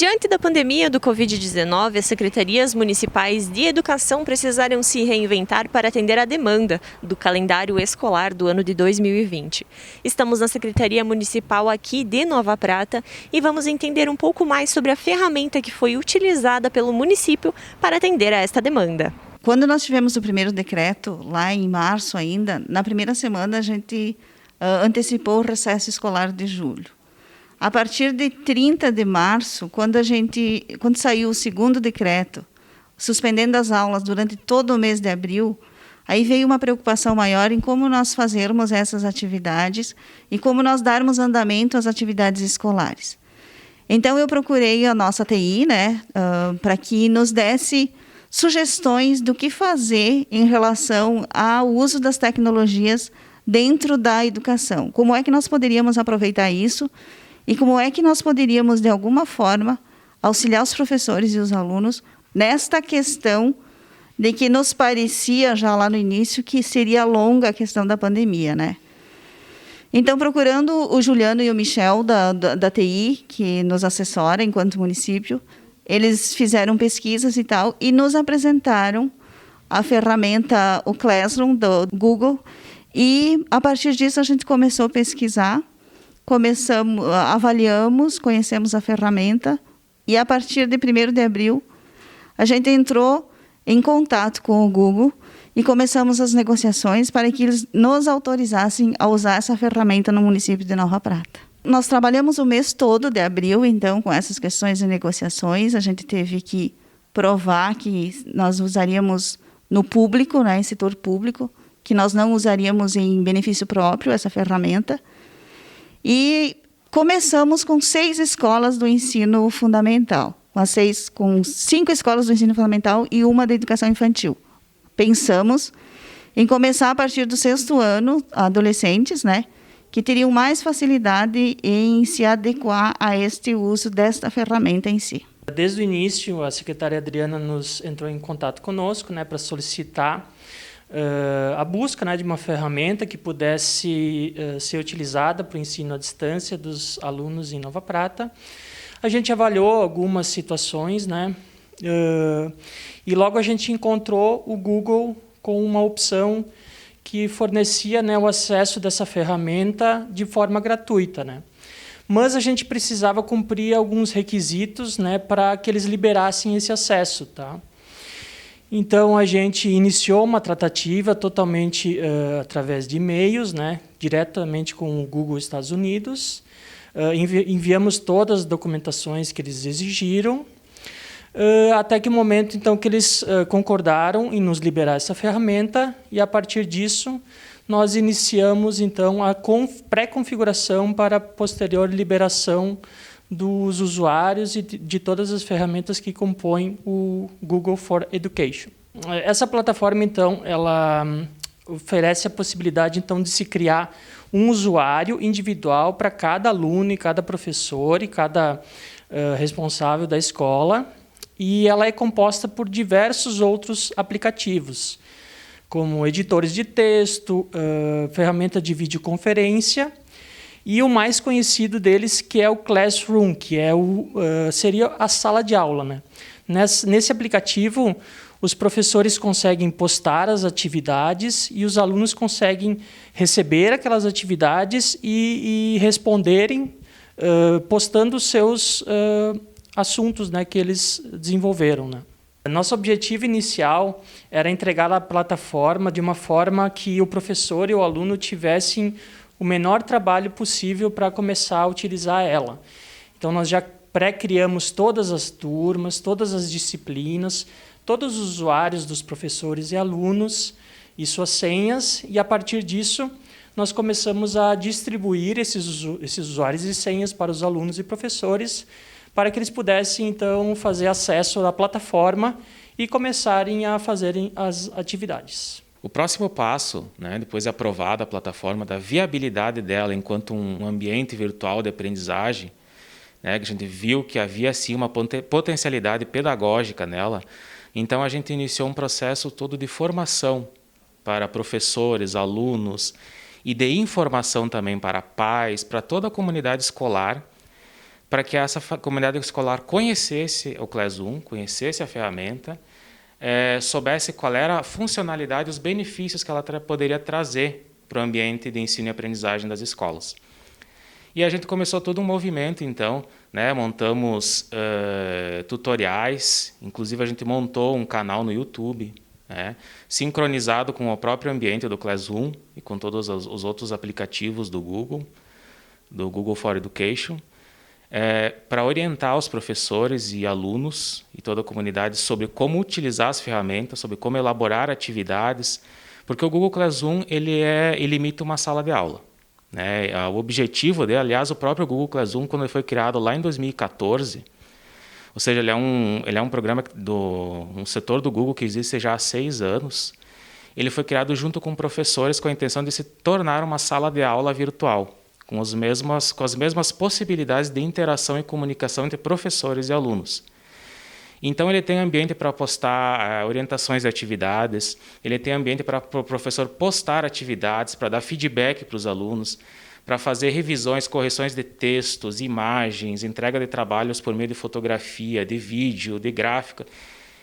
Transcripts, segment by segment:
Diante da pandemia do Covid-19, as secretarias municipais de educação precisaram se reinventar para atender à demanda do calendário escolar do ano de 2020. Estamos na Secretaria Municipal aqui de Nova Prata e vamos entender um pouco mais sobre a ferramenta que foi utilizada pelo município para atender a esta demanda. Quando nós tivemos o primeiro decreto, lá em março ainda, na primeira semana a gente antecipou o recesso escolar de julho. A partir de 30 de março, quando saiu o segundo decreto, suspendendo as aulas durante todo o mês de abril, aí veio uma preocupação maior em como nós fazermos essas atividades e como nós darmos andamento às atividades escolares. Então, eu procurei a nossa TI, para que nos desse sugestões do que fazer em relação ao uso das tecnologias dentro da educação. Como é que nós poderíamos aproveitar isso? E como é que nós poderíamos, de alguma forma, auxiliar os professores e os alunos nesta questão de que nos parecia, já lá no início, que seria longa a questão da pandemia, né? Então, procurando o Juliano e o Michel, da TI, que nos assessora enquanto município, eles fizeram pesquisas e tal, e nos apresentaram a ferramenta, o Classroom, do Google, e, a partir disso, a gente começou a pesquisar, avaliamos, conhecemos a ferramenta e, a partir de 1º de abril, a gente entrou em contato com o Google e começamos as negociações para que eles nos autorizassem a usar essa ferramenta no município de Nova Prata. Nós trabalhamos o mês todo de abril, então, com essas questões de negociações. A gente teve que provar que nós usaríamos no público, em setor público, que nós não usaríamos em benefício próprio essa ferramenta. E começamos com 6 escolas do ensino fundamental, com 5 escolas do ensino fundamental e uma da educação infantil. Pensamos em começar a partir do 6º ano, adolescentes, que teriam mais facilidade em se adequar a este uso desta ferramenta em si. Desde o início, a secretária Adriana entrou em contato conosco para solicitar a busca de uma ferramenta que pudesse ser utilizada para o ensino à distância dos alunos em Nova Prata. A gente avaliou algumas situações, e logo a gente encontrou o Google com uma opção que fornecia o acesso dessa ferramenta de forma gratuita. Mas a gente precisava cumprir alguns requisitos para que eles liberassem esse acesso. Então, a gente iniciou uma tratativa totalmente através de e-mails, diretamente com o Google Estados Unidos. Enviamos todas as documentações que eles exigiram, até que o momento então, que eles concordaram em nos liberar essa ferramenta, e, a partir disso, nós iniciamos então, a pré-configuração para a posterior liberação dos usuários e de todas as ferramentas que compõem o Google for Education. Essa plataforma, então, ela oferece a possibilidade então, de se criar um usuário individual para cada aluno e cada professor e cada responsável da escola, e ela é composta por diversos outros aplicativos, como editores de texto, ferramenta de videoconferência, e o mais conhecido deles, que é o Classroom, que seria a sala de aula. Nesse aplicativo, os professores conseguem postar as atividades e os alunos conseguem receber aquelas atividades e responderem, postando os seus assuntos que eles desenvolveram. Nosso objetivo inicial era entregar a plataforma de uma forma que o professor e o aluno tivessem o menor trabalho possível para começar a utilizar ela. Então, nós já pré-criamos todas as turmas, todas as disciplinas, todos os usuários dos professores e alunos e suas senhas, e, a partir disso, nós começamos a distribuir esses usuários e senhas para os alunos e professores, para que eles pudessem, então, fazer acesso à plataforma e começarem a fazerem as atividades. O próximo passo, depois de aprovada a plataforma, da viabilidade dela enquanto um ambiente virtual de aprendizagem, que a gente viu que havia sim uma potencialidade pedagógica nela, então a gente iniciou um processo todo de formação para professores, alunos e de informação também para pais, para toda a comunidade escolar, para que essa comunidade escolar conhecesse o Classroom, conhecesse a ferramenta, soubesse qual era a funcionalidade e os benefícios que ela poderia trazer para o ambiente de ensino e aprendizagem das escolas. E a gente começou todo um movimento, então, né? Montamos tutoriais, inclusive a gente montou um canal no YouTube, né? Sincronizado com o próprio ambiente do Classroom e com todos os outros aplicativos do Google for Education, para orientar os professores e alunos e toda a comunidade sobre como utilizar as ferramentas, sobre como elaborar atividades, porque o Google Classroom ele imita uma sala de aula. Né? O objetivo dele, aliás, o próprio Google Classroom, quando ele foi criado lá em 2014, ou seja, ele é um programa um setor do Google que existe já há 6 anos, ele foi criado junto com professores com a intenção de se tornar uma sala de aula virtual, com as mesmas possibilidades de interação e comunicação entre professores e alunos. Então, ele tem ambiente para postar orientações de atividades, ele tem ambiente para o professor postar atividades, para dar feedback para os alunos, para fazer revisões, correções de textos, imagens, entrega de trabalhos por meio de fotografia, de vídeo, de gráfica.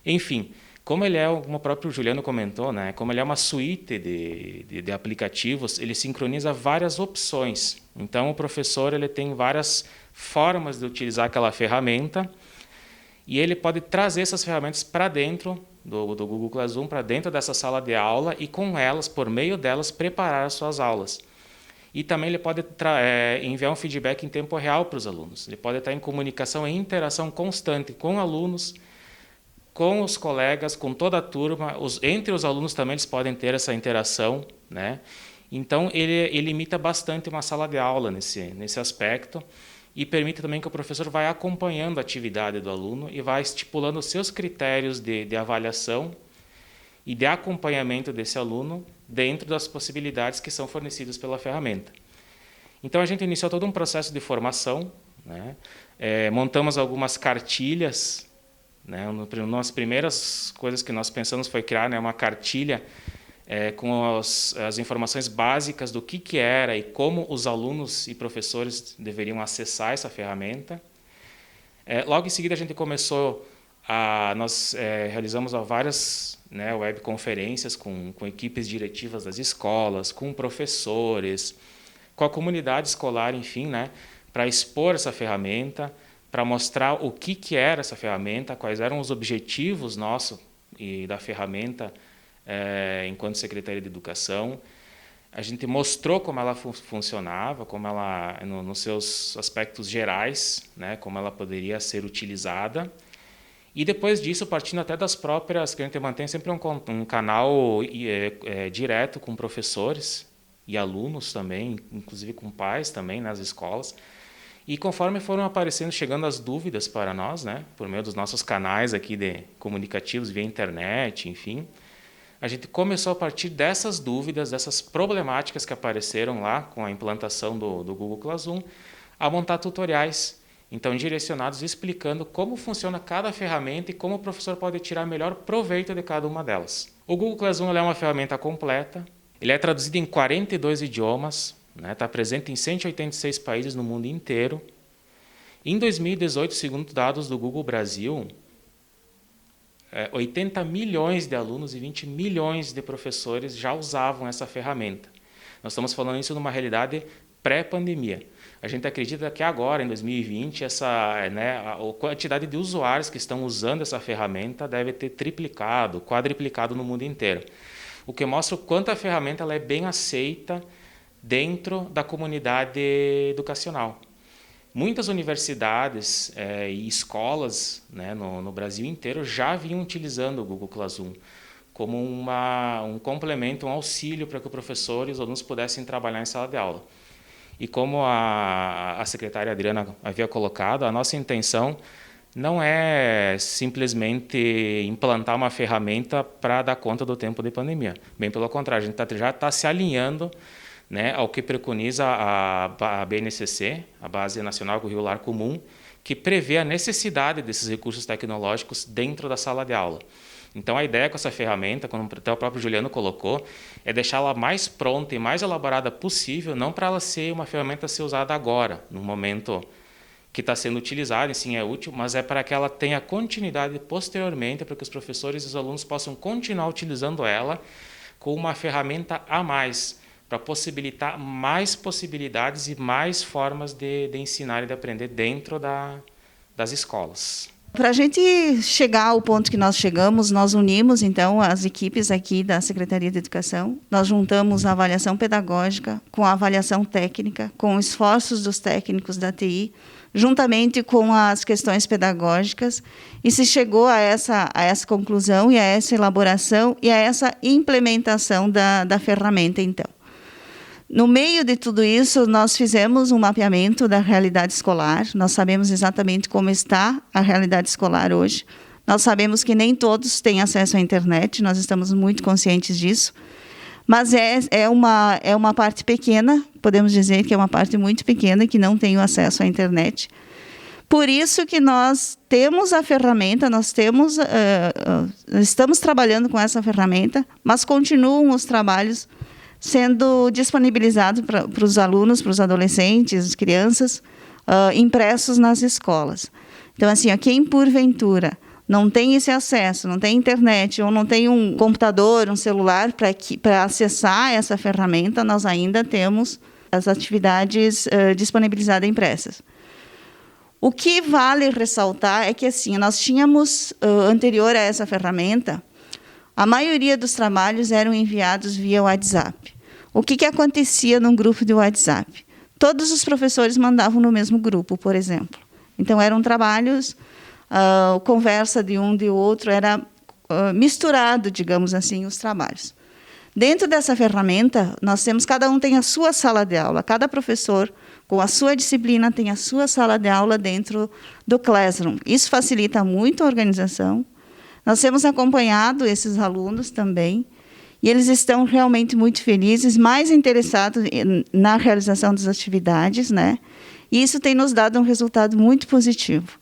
Enfim, como ele como o próprio Juliano comentou, né, como ele é uma suíte de aplicativos, ele sincroniza várias opções. Então, o professor ele tem várias formas de utilizar aquela ferramenta, e ele pode trazer essas ferramentas para dentro do Google Classroom, para dentro dessa sala de aula e com elas, por meio delas, preparar as suas aulas. E também ele pode enviar um feedback em tempo real para os alunos. Ele pode estar em comunicação e interação constante com alunos, com os colegas, com toda a turma. Entre os alunos também eles podem ter essa interação, né? Então, ele imita bastante uma sala de aula nesse aspecto. E permite também que o professor vá acompanhando a atividade do aluno e vá estipulando os seus critérios de avaliação e de acompanhamento desse aluno dentro das possibilidades que são fornecidas pela ferramenta. Então, a gente iniciou todo um processo de formação, né? Montamos algumas cartilhas, né? Uma das primeiras coisas que nós pensamos foi criar, né, uma cartilha com as informações básicas do que era e como os alunos e professores deveriam acessar essa ferramenta. Logo em seguida, a gente começou nós realizamos várias, né, webconferências com equipes diretivas das escolas, com professores, com a comunidade escolar, enfim, né, para expor essa ferramenta, para mostrar o que era essa ferramenta, quais eram os objetivos nossos e da ferramenta, enquanto Secretaria de Educação. A gente mostrou como ela funcionava, como ela, nos seus aspectos gerais, né, como ela poderia ser utilizada. E depois disso, partindo até das próprias, que a gente mantém sempre um canal direto com professores e alunos também, inclusive com pais também nas escolas. E conforme foram aparecendo, chegando as dúvidas para nós, né, por meio dos nossos canais aqui comunicativos via internet, enfim, a gente começou a partir dessas dúvidas, dessas problemáticas que apareceram lá com a implantação do Google Classroom, a montar tutoriais, então direcionados, explicando como funciona cada ferramenta e como o professor pode tirar melhor proveito de cada uma delas. O Google Classroom é uma ferramenta completa, ele é traduzido em 42 idiomas, né, está presente em 186 países no mundo inteiro. Em 2018, segundo dados do Google Brasil, 80 milhões de alunos e 20 milhões de professores já usavam essa ferramenta. Nós estamos falando isso numa realidade pré-pandemia. A gente acredita que agora, em 2020, a quantidade de usuários que estão usando essa ferramenta deve ter triplicado, quadriplicado no mundo inteiro. O que mostra o quanto a ferramenta ela é bem aceita dentro da comunidade educacional. Muitas universidades e escolas, né, no Brasil inteiro já vinham utilizando o Google Classroom como um complemento, um auxílio para que o professor e os alunos pudessem trabalhar em sala de aula. E como a secretária Adriana havia colocado, a nossa intenção não é simplesmente implantar uma ferramenta para dar conta do tempo de pandemia. Bem pelo contrário, a gente já está se alinhando, né, ao que preconiza a BNCC, a Base Nacional Curricular Comum, que prevê a necessidade desses recursos tecnológicos dentro da sala de aula. Então, a ideia com essa ferramenta, como até o próprio Juliano colocou, é deixá-la mais pronta e mais elaborada possível, não para ela ser uma ferramenta a ser usada agora, no momento que está sendo utilizada, sim, é útil, mas é para que ela tenha continuidade posteriormente, para que os professores e os alunos possam continuar utilizando ela com uma ferramenta a mais, para possibilitar mais possibilidades e mais formas de ensinar e de aprender dentro das escolas. Para a gente chegar ao ponto que nós chegamos, nós unimos, então, as equipes aqui da Secretaria de Educação. Nós juntamos a avaliação pedagógica com a avaliação técnica, com esforços dos técnicos da TI, juntamente com as questões pedagógicas, e se chegou a essa conclusão e a essa elaboração e a essa implementação da ferramenta, então. No meio de tudo isso, nós fizemos um mapeamento da realidade escolar. Nós sabemos exatamente como está a realidade escolar hoje. Nós sabemos que nem todos têm acesso à internet, nós estamos muito conscientes disso. Mas é uma parte pequena, podemos dizer que é uma parte muito pequena que não tem o acesso à internet. Por isso que nós temos a ferramenta, estamos trabalhando com essa ferramenta, mas continuam os trabalhos sendo disponibilizados para os alunos, para os adolescentes, as crianças, impressos nas escolas. Então, assim, quem porventura não tem esse acesso, não tem internet, ou não tem um computador, um celular para acessar essa ferramenta, nós ainda temos as atividades disponibilizadas impressas. O que vale ressaltar é que, assim, nós tínhamos, anterior a essa ferramenta, a maioria dos trabalhos eram enviados via WhatsApp. O que acontecia num grupo de WhatsApp? Todos os professores mandavam no mesmo grupo, por exemplo. Então, eram trabalhos, conversa de um de outro, era misturado, digamos assim, os trabalhos. Dentro dessa ferramenta, nós temos, cada um tem a sua sala de aula, cada professor, com a sua disciplina, tem a sua sala de aula dentro do Classroom. Isso facilita muito a organização. Nós temos acompanhado esses alunos também, e eles estão realmente muito felizes, mais interessados na realização das atividades, né? E isso tem nos dado um resultado muito positivo.